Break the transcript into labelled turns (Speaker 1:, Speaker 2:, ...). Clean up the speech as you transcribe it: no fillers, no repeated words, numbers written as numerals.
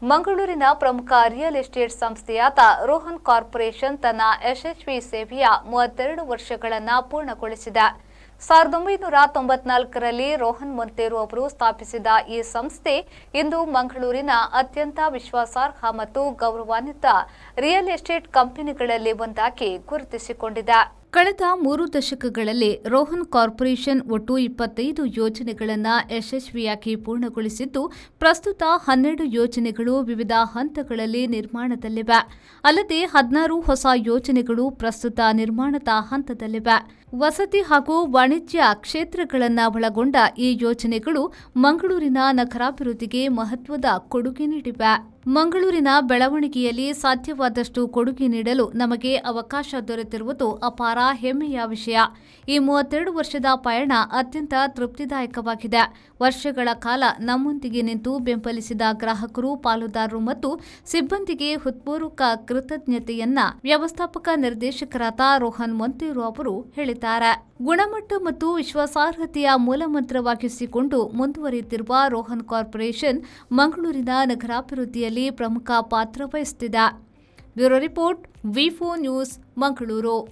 Speaker 1: ಮಂಗಳೂರಿನ ಪ್ರಮುಖ real estate ಸಂಸ್ಥೆಯಾದ ರೋಹನ್ ಕಾರ್ಪೊರೇಷನ್ ತನ್ನ ಯಶಸ್ವಿ ಸೇವೆಯ 32 ವರ್ಷಗಳನ್ನು ಪೂರ್ಣಗೊಳಿಸಿದೆ. 1994ರಲ್ಲಿ ರೋಹನ್ ಮೊಂತೇರೊ ಅವರು ಸ್ಥಾಪಿಸಿದ ಈ ಸಂಸ್ಥೆ ಇಂದು ಮಂಗಳೂರಿನ ಅತ್ಯಂತ ವಿಶ್ವಾಸಾರ್ಹ ಮತ್ತು ಗೌರವಾನ್ವಿತ ರಿಯಲ್ ಎಸ್ಟೇಟ್ ಕಂಪನಿಗಳಲ್ಲಿ ಒಂದಾಗಿ ಗುರುತಿಸಿಕೊಂಡಿದೆ. ಕಳೆದ 3 ದಶಕಗಳಲ್ಲಿ ರೋಹನ್ ಕಾರ್ಪೊರೇಷನ್ ಒಟ್ಟು 25 ಯೋಜನೆಗಳನ್ನು ಯಶಸ್ವಿಯಾಗಿ ಪೂರ್ಣಗೊಳಿಸಿದ್ದು, ಪ್ರಸ್ತುತ 12 ಯೋಜನೆಗಳು ವಿವಿಧ ಹಂತಗಳಲ್ಲಿ ನಿರ್ಮಾಣದಲ್ಲಿವೆ. ಅಲ್ಲದೆ 16 ಹೊಸ ಯೋಜನೆಗಳು ಪ್ರಸ್ತುತ ನಿರ್ಮಾಣದ ಹಂತದಲ್ಲಿವೆ. ವಸತಿ ಹಾಗೂ ವಾಣಿಜ್ಯ ಕ್ಷೇತ್ರಗಳನ್ನು ಒಳಗೊಂಡ ಈ ಯೋಜನೆಗಳು ಮಂಗಳೂರಿನ ನಗರಾಭಿವೃದ್ಧಿಗೆ ಮಹತ್ವದ ಕೊಡುಗೆ ನೀಡಿವೆ. ಮಂಗಳೂರಿನ ಬೆಳವಣಿಗೆಯಲ್ಲಿ ಸಾಧ್ಯವಾದಷ್ಟು ಕೊಡುಗೆ ನೀಡಲು ನಮಗೆ ಅವಕಾಶ ದೊರೆತಿರುವುದು ಅಪಾರ ಹೆಮ್ಮೆಯ ವಿಷಯ. ಈ 32 ವರ್ಷದ ಪಯಣ ಅತ್ಯಂತ ತೃಪ್ತಿದಾಯಕವಾಗಿದೆ. ವರ್ಷಗಳ ಕಾಲ ನಮ್ಮೊಂದಿಗೆ ನಿಂತು ಬೆಂಬಲಿಸಿದ ಗ್ರಾಹಕರು, ಪಾಲುದಾರರು ಮತ್ತು ಸಿಬ್ಬಂದಿಗೆ ಹೃತ್ಪೂರ್ವಕ ಕೃತಜ್ಞತೆಯನ್ನ ವ್ಯವಸ್ಥಾಪಕ ನಿರ್ದೇಶಕರಾದ ರೋಹನ್ ಮೊಂತೇರೊ ಅವರು ಹೇಳಿದ್ದಾರೆ. ಗುಣಮಟ್ಟ ಮತ್ತು ವಿಶ್ವಾಸಾರ್ಹತೆಯ ಮೂಲಮಂತ್ರವಾಗಿಸಿಕೊಂಡು ಮುಂದುವರಿಯುತ್ತಿರುವ ರೋಹನ್ ಕಾರ್ಪೊರೇಷನ್ ಮಂಗಳೂರಿನ ನಗರಾಭಿವೃದ್ಧಿಯಲ್ಲಿ ಪ್ರಮುಖ ಪಾತ್ರ ವಹಿಸುತ್ತಿದೆ. ಬ್ಯೂರೋ ರಿಪೋರ್ಟ್, ವಿ4 ನ್ಯೂಸ್, ಮಂಗಳೂರು.